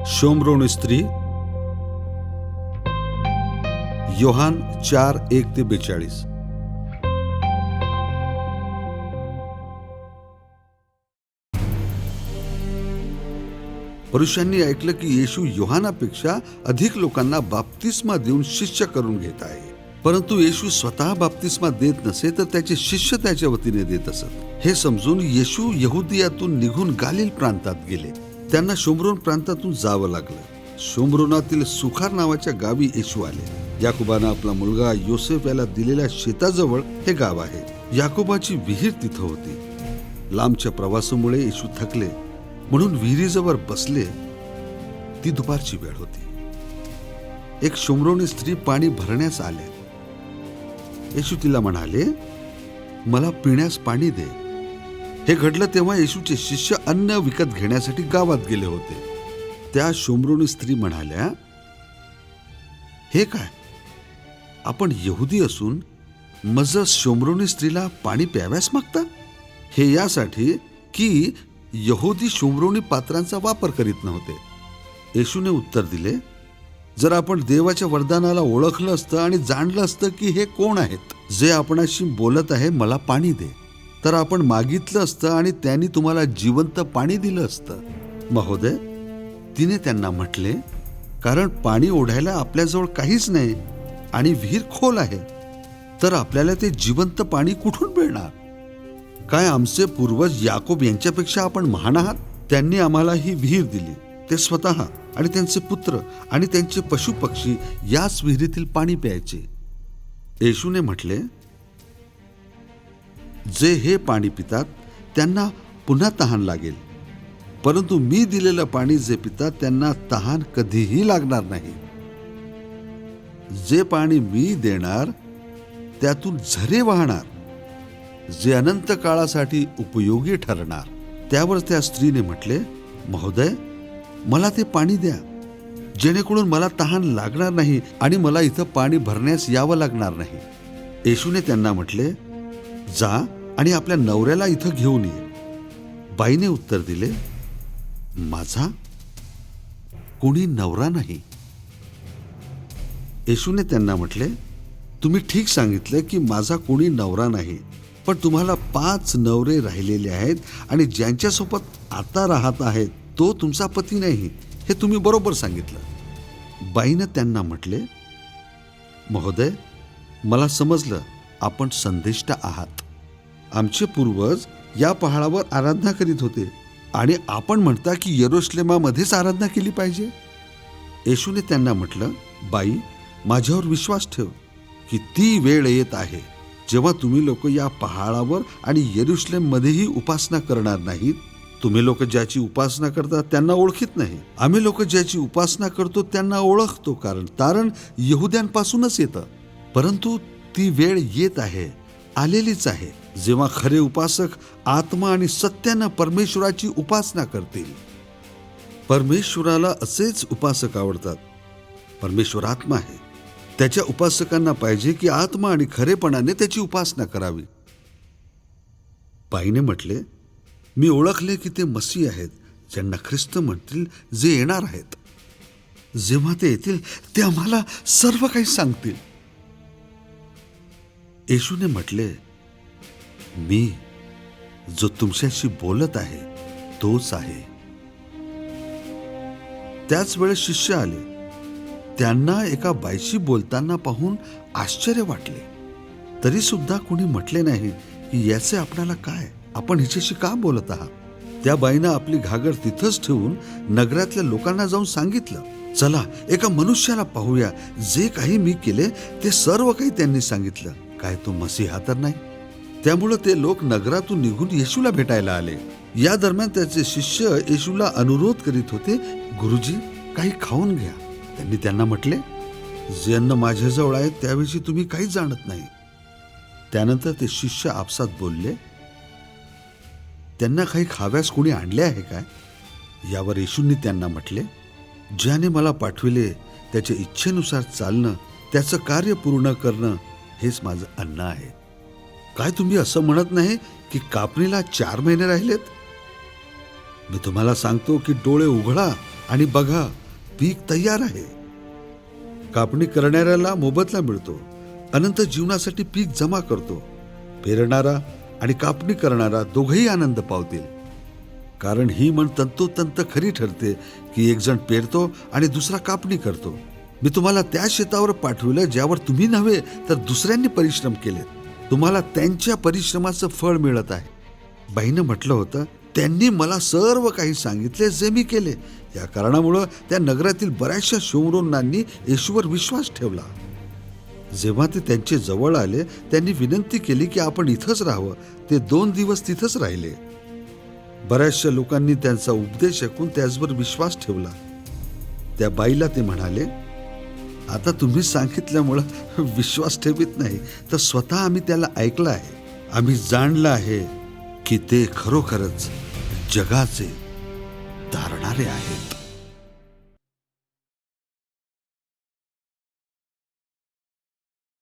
शोमरोनी स्त्री, योहान 4:1-42. पुरुषांनी ऐकलं की येशू योहानापेक्षा अधिक लोकांना बाप्तिस्मा देऊन शिष्य करून घेत आहे. परंतु येशू स्वतः बाप्तिस्मा देत नसे, तर त्याचे शिष्य त्याच्या वतीने देत असत. हे समजून येशू यहुदियातून निघून गालिल प्रांतात गेले. त्यांना शोमरोन प्रांतातून जावं लागलं. शोमरोनातील सुखार नावाच्या गावी येशू आले. याकोबानं आपला मुलगा योसेफ याला दिलेल्या शेताजवळ हे गाव आहे. याकोबाची विहीर तिथं होती. लांबच्या प्रवासामुळे येशू थकले, म्हणून विहिरीजवळ बसले. ती दुपारची वेळ होती. एक शोमरोनी स्त्री पाणी भरण्यास आले. येशू तिला म्हणाले, मला पिण्यास पाणी दे. हे घडलं तेव्हा येशूचे शिष्य अन्न विकत घेण्यासाठी गावात गेले होते. त्या शोमरोनी स्त्री म्हणाल्या, हे काय, आपण यहुदी असून मज शोमरोनी स्त्रीला पाणी प्याव्यास मागता? हे यासाठी की यहुदी शोमरोनी पात्रांचा वापर करीत नव्हते. येशूने उत्तर दिले, जर आपण देवाच्या वरदानाला ओळखलं असतं आणि जाणलं असतं की हे कोण आहेत जे आपणाशी बोलत आहे, मला पाणी दे, तर आपण मागितलं असतं आणि त्यांनी तुम्हाला जिवंत पाणी दिलं असतं. महोदय, तिने त्यांना म्हटले, कारण पाणी ओढायला आपल्याजवळ काहीच नाही आणि विहीर खोल आहे, तर आपल्याला ते जिवंत पाणी कुठून मिळणार? काय आमचे पूर्वज याकोब यांच्यापेक्षा आपण महान आहात? त्यांनी आम्हाला ही विहीर दिली. ते स्वतः आणि त्यांचे पुत्र आणि त्यांचे पशुपक्षी याच विहिरीतील पाणी प्यायचे. येशूने म्हटले, जे हे पाणी पितात त्यांना पुन्हा तहान लागेल, परंतु मी दिलेलं पाणी जे पितात त्यांना तहान कधीही लागणार नाही. जे पाणी मी देणार त्यातून झरे वाहणार, जे अनंत काळासाठी उपयोगी ठरणार. त्यावर त्या स्त्रीने म्हटले, महोदय, मला ते पाणी द्या, जेणेकरून मला तहान लागणार नाही आणि मला इथं पाणी भरण्यास यावं लागणार नाही. येशूने त्यांना म्हटले, जा आणि आपल्या नवऱ्याला इथं घेऊन ये. बाईने उत्तर दिले, माझा कोणी नवरा नाही. येशूने त्यांना म्हटले, तुम्ही ठीक सांगितलं की माझा कोणी नवरा नाही, पण तुम्हाला 5 नवरे राहिलेले आहेत आणि ज्यांच्यासोबत आता राहत आहेत तो तुमचा पती नाही, हे तुम्ही बरोबर सांगितलं. बाईनं त्यांना म्हटले, महोदय, मला समजलं आपण संदेष्ट आहात. आमचे पूर्वज या पहाडावर आराधना करीत होते आणि आपण म्हणता की यरुशलेमामध्येच आराधना केली पाहिजे. येशूने त्यांना म्हटलं, बाई, माझ्यावर विश्वास ठेव की ती वेळ येत आहे जेव्हा तुम्ही लोक या पहाडावर आणि यरुशलेममध्येही उपासना करणार नाहीत. तुम्ही लोक ज्याची उपासना करता त्यांना ओळखीत नाही. आम्ही लोक ज्याची उपासना करतो त्यांना ओळखतो, कारण तारण यहुद्यांपासूनच येतं. परंतु ती वेळ येत आहे, आलेलीच आहे, जेव्हा खरे उपासक आत्मा आणि सत्यानं परमेश्वराची उपासना करतील. परमेश्वराला असेच उपासक आवडतात. परमेश्वर आत्मा आहे. त्याच्या उपासकांना पाहिजे की आत्मा आणि खरेपणाने त्याची उपासना करावी. बाईने म्हटले, मी ओळखले की ते मसीह आहेत, ज्यांना ख्रिस्त म्हणतील, जे येणार आहेत. जेव्हा ते येतील ते आम्हाला सर्व काही सांगतील. येशूने म्हटले, मी जो तुमच्याशी बोलत आहे तोच आहे. त्याच वेळेस शिष्य आले. त्यांना एका बाईशी बोलताना पाहून आश्चर्य वाटले. तरी सुद्धा कोणी म्हटले नाही की याचे आपल्याला काय, आपण हिच्याशी का बोलत आहात? त्या बाईनं आपली घागर तिथंच ठेवून नगरातल्या लोकांना जाऊन सांगितलं, चला एका मनुष्याला पाहूया, जे काही मी केले ते सर्व काही त्यांनी सांगितलं. काय तो मसीहा तर नाही? त्यामुळं ते लोक नगरातून निघून येशूला भेटायला आले. या दरम्यान त्याचे शिष्य येशूला अनुरोध करीत होते, गुरुजी, काही खाऊन घ्या. त्यांनी त्यांना म्हटले, जे अन्न माझ्याजवळ आहे त्याविषयी तुम्ही काही जाणत नाही. त्यानंतर ते शिष्य आपसात बोलले, त्यांना काही खाव्यास कोणी आणले आहे काय? यावर येशूंनी त्यांना म्हटले, ज्याने मला पाठविले त्याच्या इच्छेनुसार चालणं, त्याचं कार्य पूर्ण करणं, हेच माझं अन्न आहे. काय तुम्ही असं म्हणत नाही की कापणीला 4 महिने राहिलेत? मी तुम्हाला सांगतो की डोळे उघडा आणि बघा, पीक तयार आहे. कापणी करणाऱ्याला मोबदला मिळतो. अनंत जीवनासाठी पीक जमा करतो. पेरणारा आणि कापणी करणारा दोघेही आनंद पावतील. कारण ही म्हण तंतोतंत खरी ठरते की एक जण पेरतो आणि दुसरा कापणी करतो. मी तुम्हाला त्या शेतावर पाठविलं ज्यावर तुम्ही नव्हे तर दुसऱ्यांनी परिश्रम केलेत. तुम्हाला त्यांच्या परिश्रमाचं फळ मिळत आहे. बाईनं म्हटलं होतं, त्यांनी मला सर्व काही सांगितले जे मी केले. या कारणामुळं त्या नगरातील बऱ्याचशा शोमरोनांनी येशूवर विश्वास ठेवला. जेव्हा ते त्यांचे जवळ आले, त्यांनी विनंती केली की आपण इथंच राहावं. ते 2 दिवस तिथंच राहिले. बऱ्याचशा लोकांनी त्यांचा उपदेश ऐकून त्याचवर विश्वास ठेवला. त्या बाईला ते म्हणाले, आता तुम्ही सांगितल्यामुळं विश्वास ठेवीत नाही, तर स्वतः आम्ही त्याला ऐकलं आहे. आम्ही जाणलं आहे की ते खरोखरच जगाचे तारणारे आहेत.